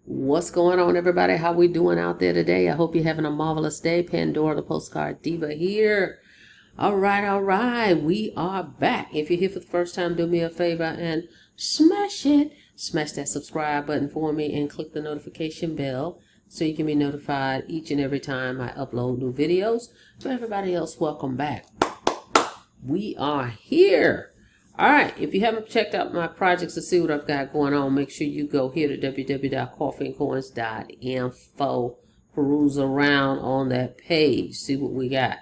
What's going on, everybody? How we doing out there today? I hope you're having a marvelous day. Pandora, the Postcard Diva here. All right. We are back. If you're here for the first time, do me a favor and smash it. Smash that subscribe button for me and click the notification bell so you can be notified each and every time I upload new videos. For everybody else, welcome back. We are here. All right, if you haven't checked out my projects to see what I've got going on, make sure you go here to www.coffeeandcoins.info, peruse around on that page, see what we got.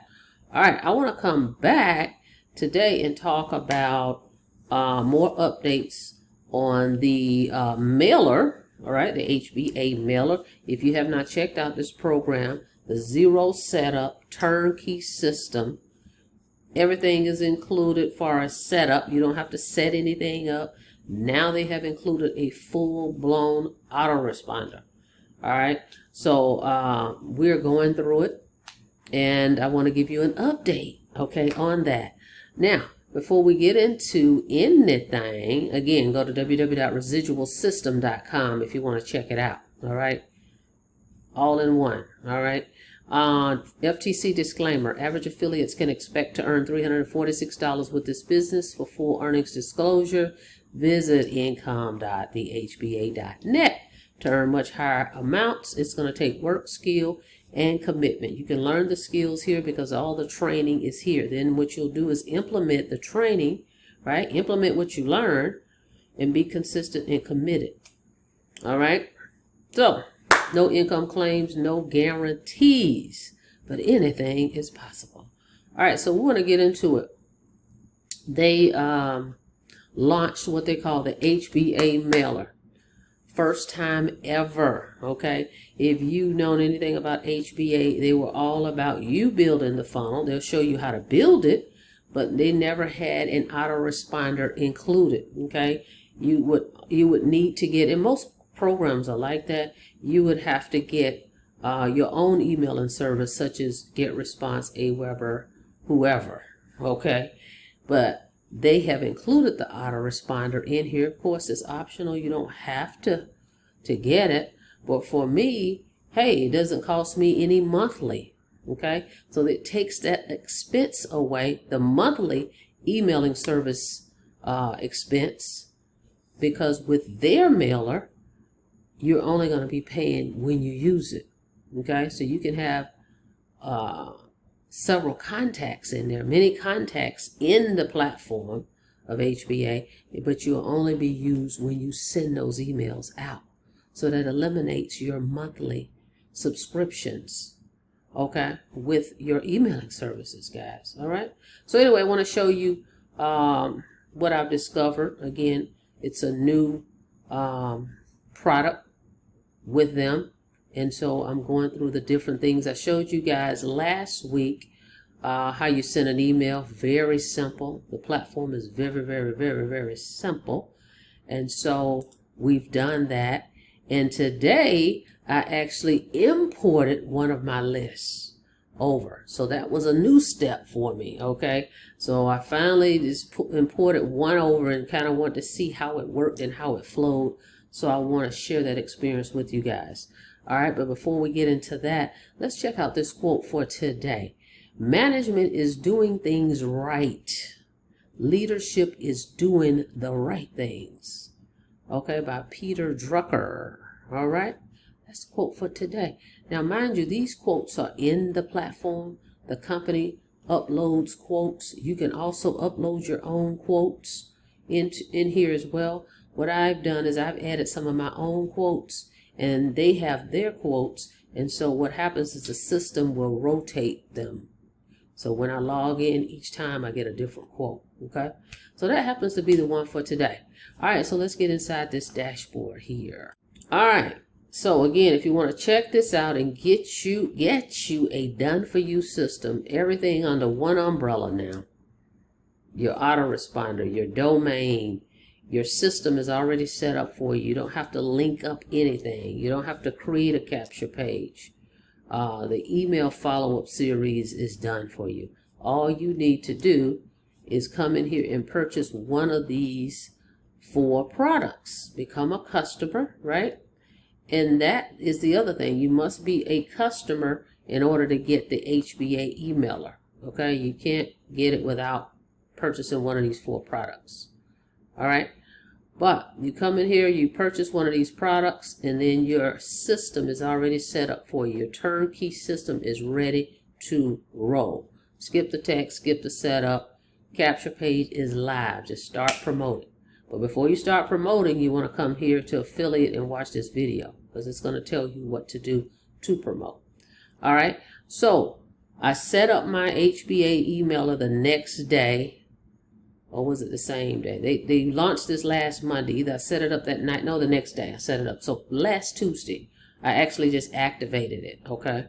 All right, I want to come back today and talk about more updates on the mailer, all right, the HBA mailer. If you have not checked out this program, the Zero Setup Turnkey System, everything is included for a setup. You don't have to set anything up. Now they have included a full-blown autoresponder. All right, so we're going through it, and I want to give you an update, okay, on that. Now, before we get into anything, again, go to www.residualsystem.com if you want to check it out. All right, all in one. All right. FTC disclaimer, average affiliates can expect to earn $346 with this business. For full earnings disclosure, visit income.thehba.net. To earn much higher amounts, it's going to take work, skill, and commitment. You can learn the skills here because all the training is here. Then what you'll do is implement the training, right? Implement what you learn and be consistent and committed. All right? So, no income claims, no guarantees, but anything is possible. All right, so we want to get into it. They launched what they call the HBA mailer. First time ever, okay? If you've known anything about HBA, they were all about you building the funnel. They'll show you how to build it, but they never had an autoresponder included, okay? You would need to get, and most programs are like that, you would have to get your own emailing service such as GetResponse, AWeber, whoever, okay? But they have included the autoresponder in here. Of course, it's optional. You don't have to get it. But for me, hey, it doesn't cost me any monthly, okay? So it takes that expense away, the monthly emailing service expense, because with their mailer, you're only going to be paying when you use it, okay? So you can have several contacts in there, many contacts in the platform of HBA, but you'll only be used when you send those emails out. So that eliminates your monthly subscriptions, okay, with your emailing services, guys, all right? So anyway, I want to show you what I've discovered. Again, it's a new product with them, and so I'm going through the different things I showed you guys last week. How you send an email, very simple. The platform is very simple, and so we've done that. And today I actually imported one of my lists over, so that was a new step for me, okay? So I finally just imported one over and kind of wanted to see how it worked and how it flowed. So I want to share that experience with you guys. All right, but before we get into that, let's check out this quote for today. Management is doing things right. Leadership is doing the right things. Okay, by Peter Drucker. All right, that's the quote for today. Now, mind you, these quotes are in the platform. The company uploads quotes. You can also upload your own quotes in here as well. What I've done is I've added some of my own quotes, and they have their quotes, and so what happens is the system will rotate them. So when I log in each time, I get a different quote, okay? So that happens to be the one for today. All right, so let's get inside this dashboard here. All right, so again, if you want to check this out and get you a done-for-you system, everything under one umbrella now, your autoresponder, your domain, your system is already set up for you. You don't have to link up anything. You don't have to create a capture page. The email follow-up series is done for you. All you need to do is come in here and purchase one of these 4 products. Become a customer, right? And that is the other thing. You must be a customer in order to get the HBA emailer. Okay, you can't get it without purchasing one of these 4 products. All right, but you come in here, you purchase one of these products, and then your system is already set up for you. Your turnkey system is ready to roll. Skip the text, skip the setup. Capture page is live. Just start promoting. But before you start promoting, you want to come here to affiliate and watch this video, because it's going to tell you what to do to promote. All right, so I set up my HBA emailer the next day, or was it the same day? They launched this last Monday. Either I set it up that night, no, the next day I set it up. So last Tuesday, I actually just activated it, okay?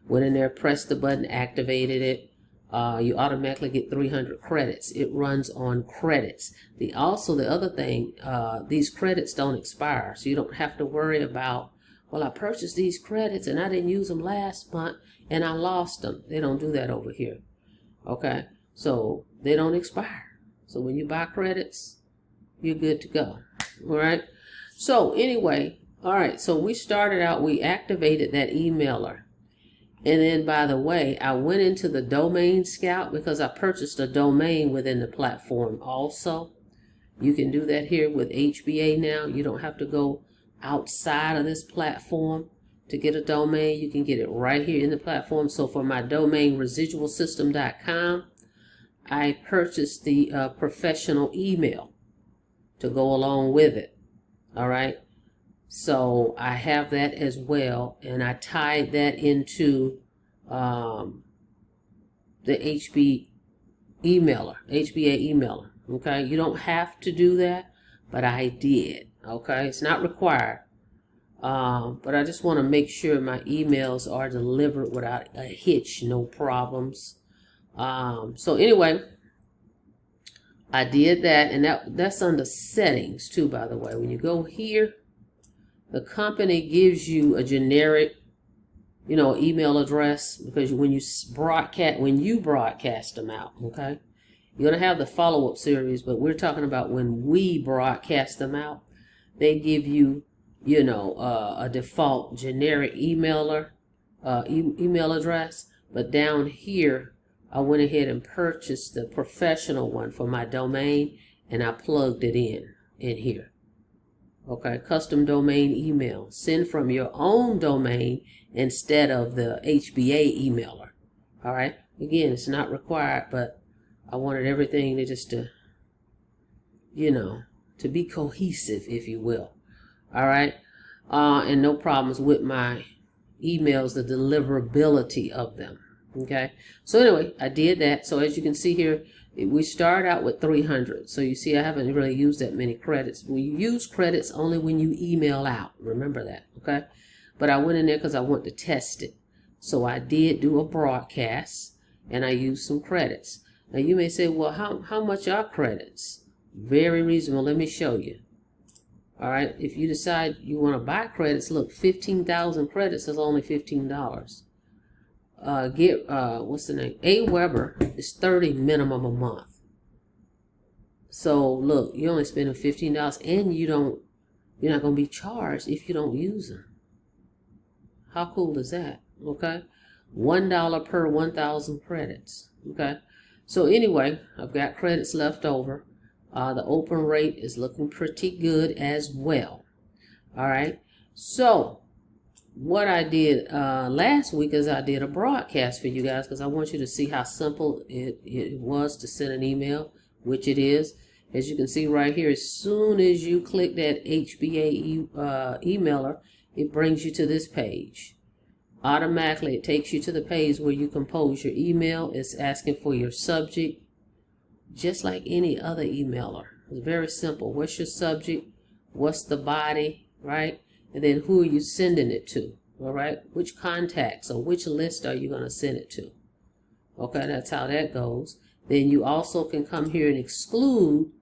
Went in there, pressed the button, activated it. You automatically get 300 credits. It runs on credits. The other thing, these credits don't expire, so you don't have to worry about, well, I purchased these credits and I didn't use them last month and I lost them. They don't do that over here. Okay, so they don't expire. So when you buy credits, you're good to go. All right. So anyway, all right. So we started out. We activated that emailer. And then, by the way, I went into the domain scout because I purchased a domain within the platform also. You can do that here with HBA now. You don't have to go outside of this platform to get a domain. You can get it right here in the platform. So for my domain, residualsystem.com, I purchased the professional email to go along with it. All right. So I have that as well, and I tied that into the HBA emailer. Okay, you don't have to do that, but I did. Okay, it's not required, but I just want to make sure my emails are delivered without a hitch, no problems. So anyway, I did that, and that's under settings too, by the way. When you go here, the company gives you a generic, email address, because when you broadcast them out, okay, you're going to have the follow-up series, but we're talking about when we broadcast them out, they give you, a default generic email address. But down here, I went ahead and purchased the professional one for my domain, and I plugged it in here. Okay, custom domain email. Send from your own domain instead of the HBA emailer. All right. Again, it's not required, but I wanted everything to to be cohesive, if you will. All right. And no problems with my emails, the deliverability of them. Okay. So anyway, I did that. So as you can see here, we start out with 300. So you see, I haven't really used that many credits. We use credits only when you email out. Remember that, okay? But I went in there because I want to test it. So I did do a broadcast, and I used some credits. Now you may say, well, how much are credits? Very reasonable. Let me show you. All right, if you decide you want to buy credits, look, 15,000 credits is only $15. What's the name? AWeber is $30 minimum a month. So look, you're only spending $15, and you're not going to be charged if you don't use them. How cool is that? Okay, $1 per 1,000 credits. Okay, so anyway, I've got credits left over. The open rate is looking pretty good as well. All right, so what I did last week is I did a broadcast for you guys, because I want you to see how simple it was to send an email, which it is. As you can see right here, as soon as you click that HBA emailer, it brings you to this page. Automatically, it takes you to the page where you compose your email. It's asking for your subject, just like any other emailer. It's very simple. What's your subject? What's the body, right? And then who are you sending it to? All right, which contacts or which list are you going to send it to? Okay, that's how that goes. Then you also can come here and exclude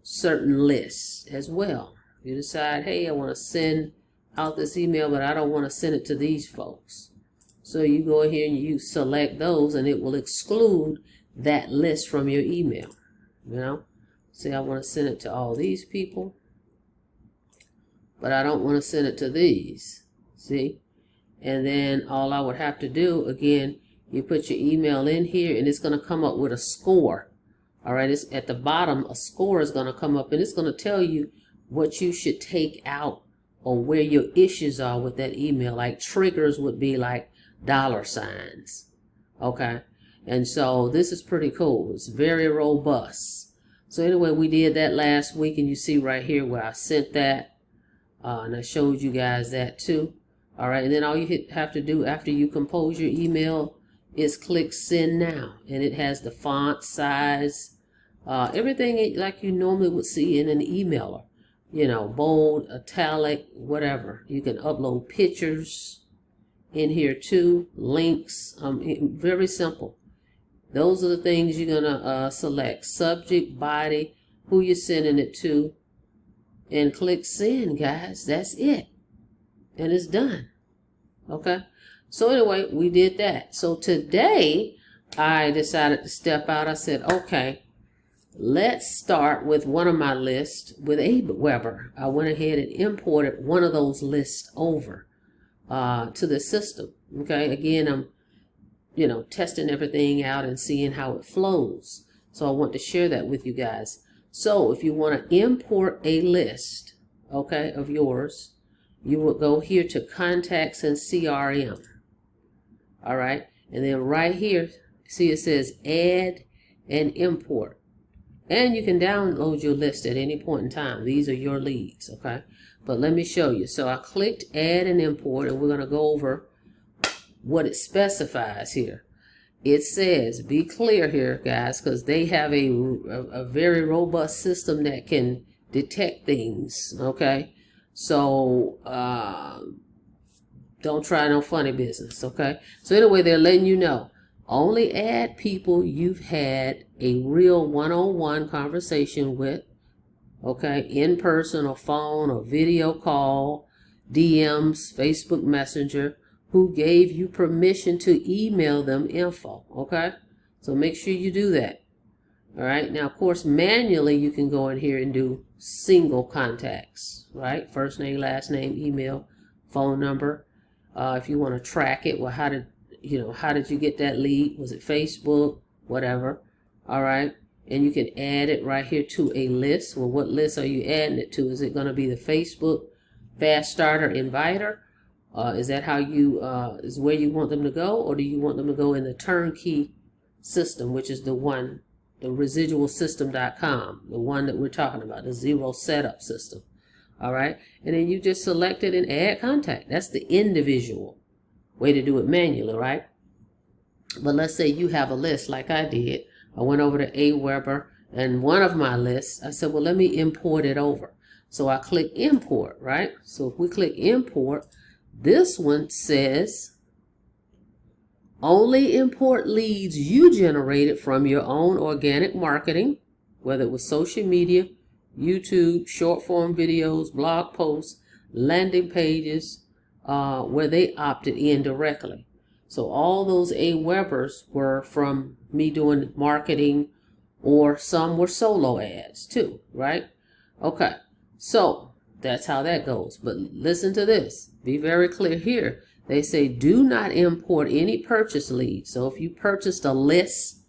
certain lists as well. You decide, hey, I want to send out this email, but I don't want to send it to these folks. So you go here and you select those, and it will exclude that list from your email. Say I want to send it to all these people, but I don't want to send it to these. See? And then all I would have to do, again, you put your email in here and it's going to come up with a score. All right, it's at the bottom, a score is going to come up and it's going to tell you what you should take out or where your issues are with that email. Like triggers would be like $signs. Okay, and so this is pretty cool. It's very robust. So anyway, we did that last week, and you see right here where I sent that, and I showed you guys that too. All right, and then all you have to do after you compose your email is click send now, and it has the font size, everything like you normally would see in an emailer. You know, bold, italic, whatever. You can upload pictures in here too, links, very simple. Those are the things you're gonna select: subject, body, who you're sending it to, and click send, guys. That's it, and it's done. Okay, so anyway, we did that. So today I decided to step out. I said, okay, let's start with one of my lists with AWeber. I went ahead and imported one of those lists over to the system. Okay, again, I'm testing everything out and seeing how it flows. So I want to share that with you guys. So if you want to import a list, okay, of yours, you will go here to contacts and CRM. All right, and then right here, see it says add and import. And you can download your list at any point in time. These are your leads, okay? But let me show you. So I clicked add and import, and we're going to go over what it specifies here. It says, be clear here, guys, because they have a very robust system that can detect things, okay? So don't try no funny business, okay? So anyway, they're letting you know, only add people you've had a real one-on-one conversation with, okay, in person or phone or video call, DMs, Facebook Messenger, who gave you permission to email them info, okay? So make sure you do that. All right, now of course manually you can go in here and do single contacts, right? First name, last name, email, phone number. If you want to track it, well, how did you get that lead? Was it Facebook? Whatever. All right, and you can add it right here to a list. Well, what list are you adding it to? Is it going to be the Facebook Fast Starter Inviter? Is that how you is where you want them to go, or do you want them to go in the turnkey system, which is the one, the residualsystem.com, the one that we're talking about, the zero setup system? All right, and then you just select it and add contact. That's the individual way to do it manually, right? But let's say you have a list like I did. I went over to AWeber, and one of my lists, I said, well, let me import it over. So I click import, right? So if we click import, this one says only import leads you generated from your own organic marketing, whether it was social media, YouTube, short form videos, blog posts, landing pages, where they opted in directly. So all those AWebers were from me doing marketing, or some were solo ads too, right? Okay, so that's how that goes. But listen to this. Be very clear here. They say do not import any purchase leads. So if you purchased a list,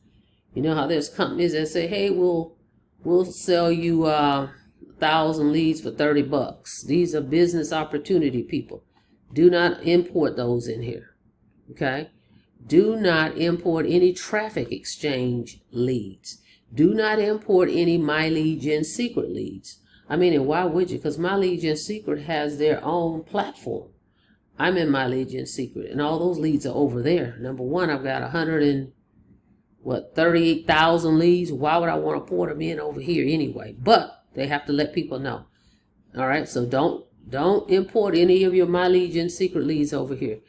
you know how there's companies that say, hey, we'll sell you 1,000 leads for $30. These are business opportunity people. Do not import those in here. Okay? Do not import any traffic exchange leads. Do not import any My Lead Gen Secret leads. I mean, and why would you? Because My Lead Gen Secret has their own platform. I'm in My Lead Gen Secret, and all those leads are over there. Number one, I've got 38,000 leads. Why would I want to port them in over here anyway? But they have to let people know. All right, so don't import any of your My Lead Gen Secret leads over here.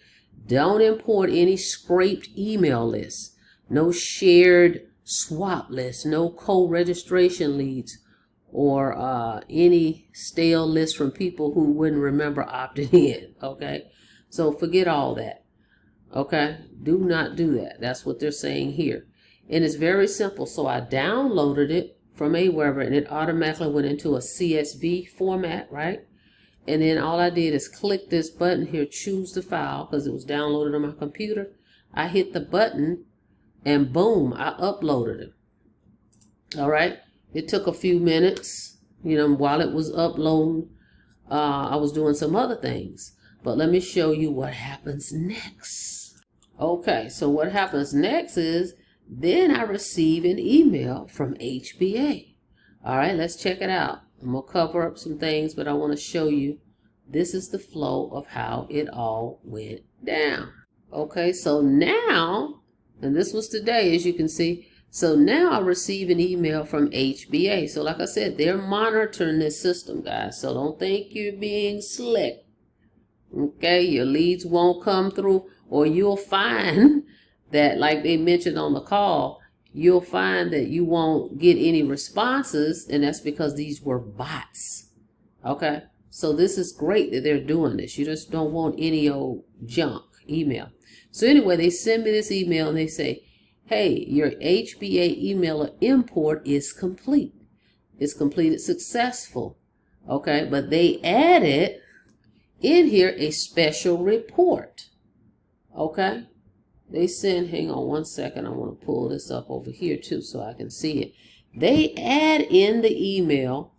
Don't import any scraped email lists. No shared swap lists. No co-registration leads, or any stale lists from people who wouldn't remember opting in. Okay, so forget all that. Okay, do not do that. That's what they're saying here. And it's very simple. So I downloaded it from AWeber, and it automatically went into a CSV format, right? And then all I did is click this button here, choose the file, because it was downloaded on my computer. I hit the button and boom, I uploaded it. All right. It took a few minutes, while it was uploading. I was doing some other things, but let me show you what happens next. Okay, so what happens next is then I receive an email from HBA. All right, let's check it out. I'm gonna cover up some things, but I want to show you this is the flow of how it all went down. Okay, so now, and this was today, as you can see. So now I receive an email from HBA. So like I said, they're monitoring this system, guys. So don't think you're being slick. Okay, your leads won't come through, or you'll find that, like they mentioned on the call, you'll find that you won't get any responses, and that's because these were bots. Okay, so this is great that they're doing this. You just don't want any old junk email. So anyway, they send me this email and they say, hey, your HBA emailer import is complete. It's completed successful. Okay, but they added in here a special report. Okay, they send, hang on one second, I want to pull this up over here too so I can see it. They add in the email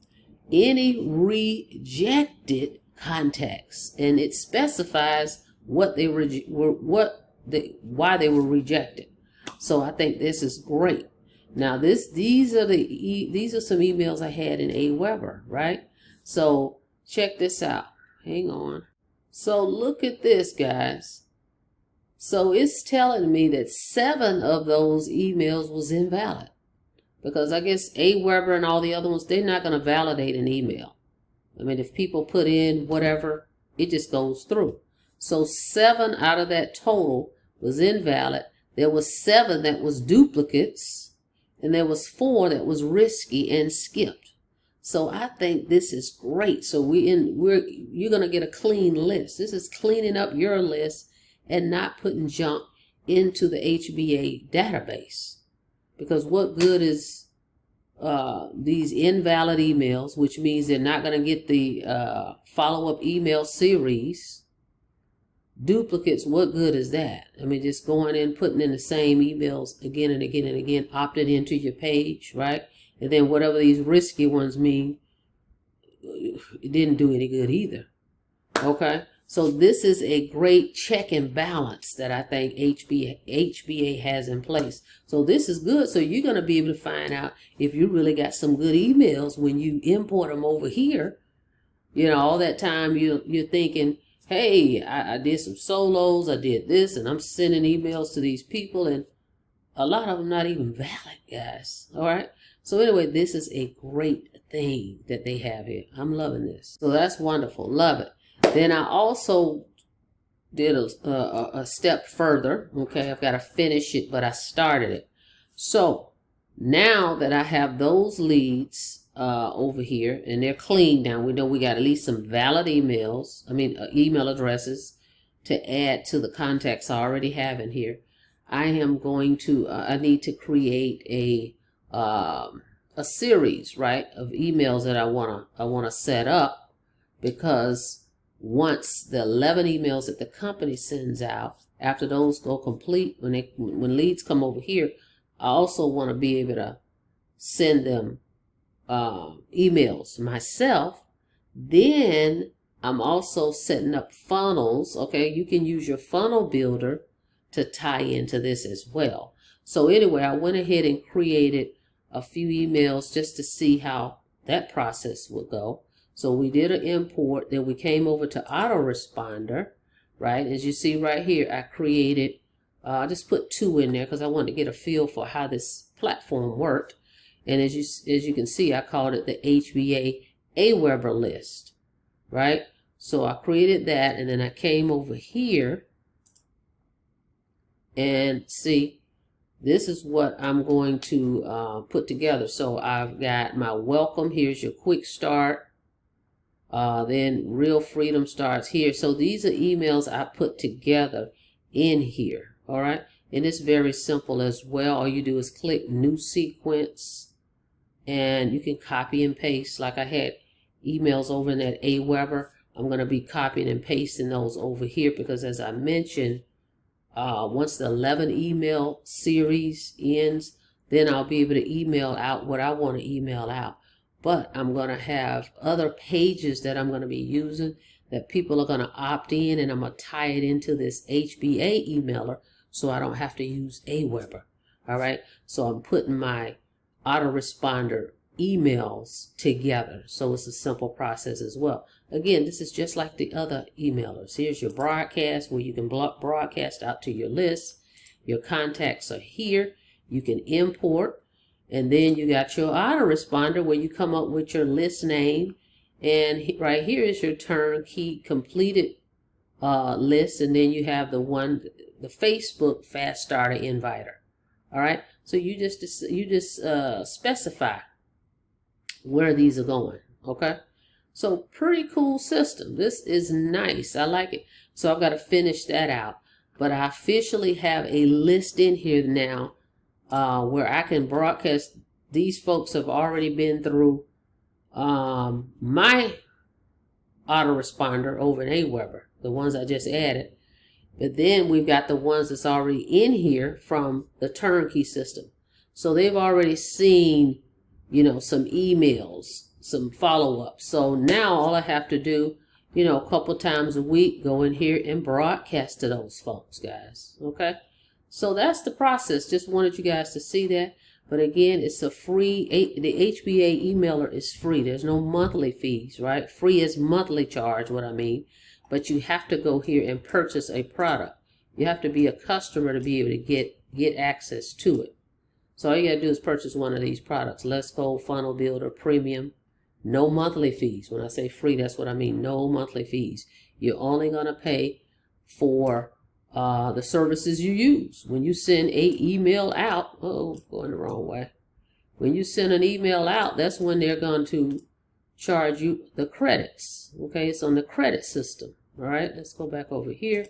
any rejected contacts, and it specifies what they why they were rejected. So I think this is great. Now these are some emails I had in AWeber, right? So check this out. Hang on. So look at this, guys. So it's telling me that 7 of those emails was invalid, because I guess AWeber and all the other ones, they're not going to validate an email. I mean, if people put in whatever, it just goes through. So 7 out of that total was invalid. There was 7 that was duplicates, and there was 4 that was risky and skipped. So I think this is great. So you're going to get a clean list. This is cleaning up your list and not putting junk into the HBA database. Because what good is these invalid emails, which means they're not going to get the follow-up email series. Duplicates, what good is that? I mean, just going in, putting in the same emails again and again and again, opted into your page, right? And then whatever these risky ones mean, it didn't do any good either. Okay? So this is a great check and balance that I think HBA has in place. So this is good. So you're going to be able to find out if you really got some good emails when you import them over here. All that time you're thinking, hey, I did some solos, I did this, and I'm sending emails to these people, and a lot of them not even valid, guys. All right? So anyway, this is a great thing that they have here. I'm loving this. So that's wonderful. Love it. Then I also did a step further. Okay, I've got to finish it, but I started it. So now that I have those leads over here, and they're clean now, we know we got at least some valid emails, email addresses to add to the contacts I already have in here. I am going to, I need to create a series, right, of emails that I wanna set up, because once the 11 emails that the company sends out, after those go complete, when leads come over here, I also want to be able to send them emails myself. Then I'm also setting up funnels. Okay, you can use your funnel builder to tie into this as well. So anyway, I went ahead and created a few emails just to see how that process would go. So we did an import, then we came over to autoresponder, right? As you see right here, I created, I just put 2 in there because I wanted to get a feel for how this platform worked. And as you can see, I called it the HBA AWeber list, right? So I created that, and then I came over here and see, this is what I'm going to put together. So I've got my welcome. Here's your quick start. Then real freedom starts here. So these are emails I put together in here. All right. And it's very simple as well. All you do is click new sequence, and you can copy and paste. Like I had emails over in that AWeber, I'm going to be copying and pasting those over here because, as I mentioned, once the 11 email series ends, then I'll be able to email out what I want to email out. But I'm going to have other pages that I'm going to be using that people are going to opt in, and I'm going to tie it into this HBA emailer so I don't have to use AWeber. All right. So I'm putting my autoresponder emails together. So it's a simple process as well. Again, this is just like the other emailers. Here's your broadcast where you can broadcast out to your list. Your contacts are here. You can import. And then you got your autoresponder where you come up with your list name. And right here is your turnkey completed list. And then you have the Facebook fast starter inviter. All right. So you just specify where these are going. Okay. So pretty cool system. This is nice. I like it. So I've got to finish that out. But I officially have a list in here now where I can broadcast. These folks have already been through my autoresponder over in AWeber, the ones I just added. But then we've got the ones that's already in here from the turnkey system. So they've already seen, some emails, some follow-ups. So now all I have to do, a couple times a week, go in here and broadcast to those folks, guys. Okay. So that's the process. Just wanted you guys to see that. But again, it's a free, the HBA emailer is free. There's no monthly fees, right? Free is monthly charge, what I mean. But you have to go here and purchase a product. You have to be a customer to be able to get access to it. So all you gotta do is purchase one of these products. Let's Go Funnel Builder Premium. No monthly fees. When I say free, that's what I mean. No monthly fees. You're only gonna pay for the services you use. When you send a email out, going the wrong way. When you send an email out, that's when they're going to charge you the credits. Okay, it's on the credit system. All right, let's go back over here.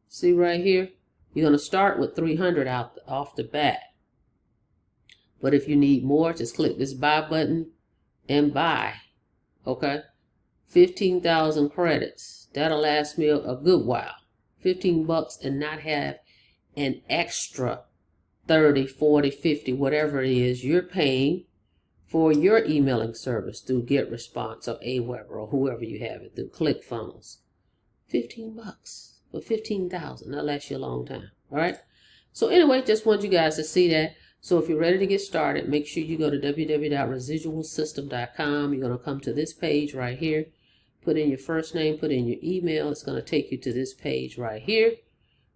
See right here, you're going to start with 300 off the bat. But if you need more, just click this buy button and buy. Okay, 15,000 credits. That'll last me a good while. $15 and not have an extra 30, 40, 50, whatever it is you're paying for your emailing service through GetResponse or AWeber or whoever you have it through ClickFunnels. $15 for 15,000. That'll last you a long time. All right. So anyway, just want you guys to see that. So if you're ready to get started, make sure you go to www.residualsystem.com. You're going to come to this page right here. Put in your first name, put in your email. It's going to take you to this page right here,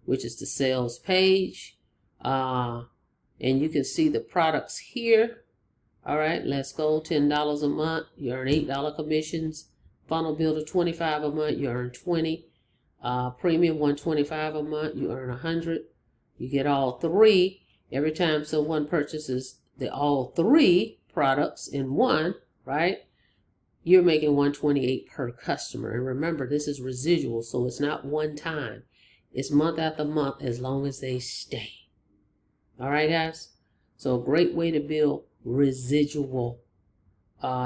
which is the sales page. And you can see the products here. All right, Let's Go, $10 a month. You earn $8 commissions. Funnel Builder, $25 a month. You earn $20. Premium, $125 a month. You earn $100. You get all three every time someone purchases all three products in one, right? You're making $128 per customer. And remember, this is residual, so it's not one time. It's month after month as long as they stay. All right, guys? So a great way to build residual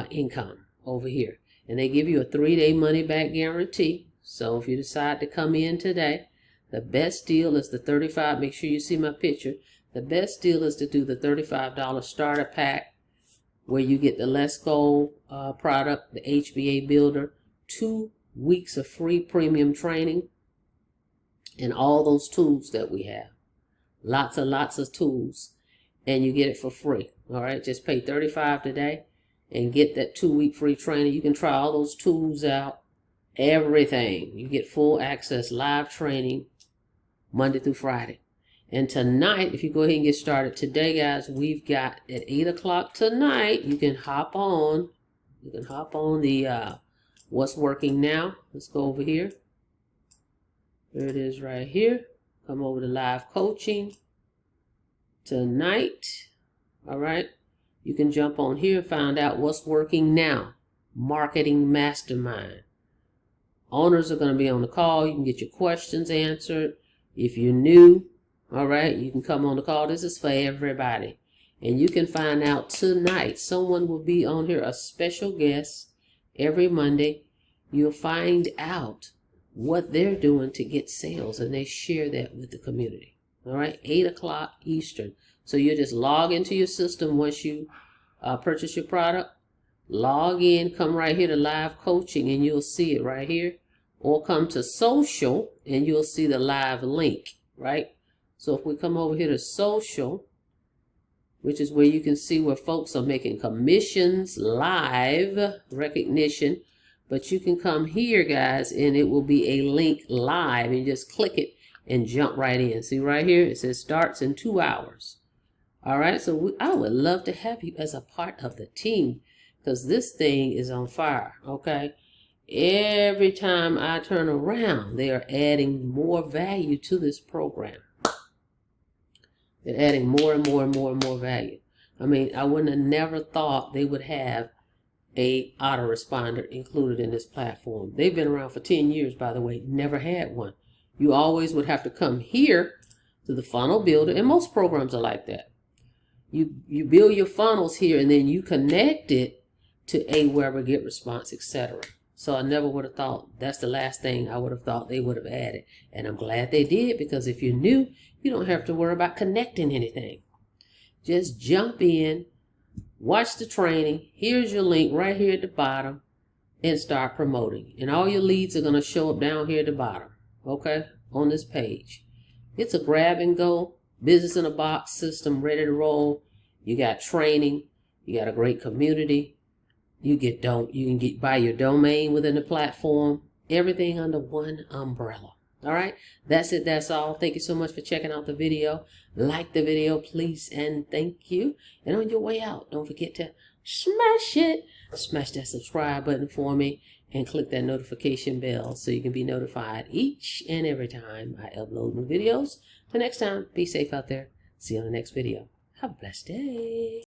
income over here. And they give you a 3-day money-back guarantee. So if you decide to come in today, the best deal is the $35. Make sure you see my picture. The best deal is to do the $35 starter pack, where you get the Let's Go product, the HBA Builder, 2 weeks of free premium training, and all those tools that we have. Lots of tools, and you get it for free. All right, just pay $35 today and get that 2-week free training. You can try all those tools out, everything. You get full access, live training, Monday through Friday. And tonight, if you go ahead and get started today, guys, we've got at 8 o'clock tonight, you can hop on the What's Working Now. Let's go over here. There it is right here. Come over to live coaching tonight. All right. You can jump on here and find out what's working now. Marketing Mastermind. Owners are going to be on the call. You can get your questions answered. If you're new, all right, you can come on the call. This is for everybody. And you can find out tonight. Someone will be on here, a special guest every Monday. you'll find out what they're doing to get sales, and they share that with the community. All right, 8 o'clock Eastern. So you just log into your system once you purchase your product. Log in, come right here to live coaching, and you'll see it right here. Or come to social, and you'll see the live link, right? So if we come over here to social, which is where you can see where folks are making commissions, live recognition. But you can come here, guys, and it will be a link live, and you just click it and jump right in. See right here, it says starts in 2 hours. All right, so I would love to have you as a part of the team, because this thing is on fire, okay? Every time I turn around, they are adding more value to this program. They're adding more and more and more and more value. I mean, I wouldn't have never thought they would have a autoresponder included in this platform. They've been around for 10 years, by the way, never had one. You always would have to come here to the funnel builder, and most programs are like that. You build your funnels here, and then you connect it to AWeber, Get Response, etc. So I never would have thought, that's the last thing I would have thought they would have added. And I'm glad they did, because if you're new, you don't have to worry about connecting anything. Just jump in, watch the training. Here's your link right here at the bottom, and start promoting. And all your leads are going to show up down here at the bottom, okay, on this page. It's a grab and go, business in a box system, ready to roll. You got training. You got a great community. You can buy your domain within the platform. Everything under one umbrella. All right, that's it. That's all. Thank you so much for checking out the video. Like the video, please, and thank you. And on your way out, don't forget to smash it. Smash that subscribe button for me, and click that notification bell so you can be notified each and every time I upload new videos. Till next time, be safe out there. See you on the next video. Have a blessed day.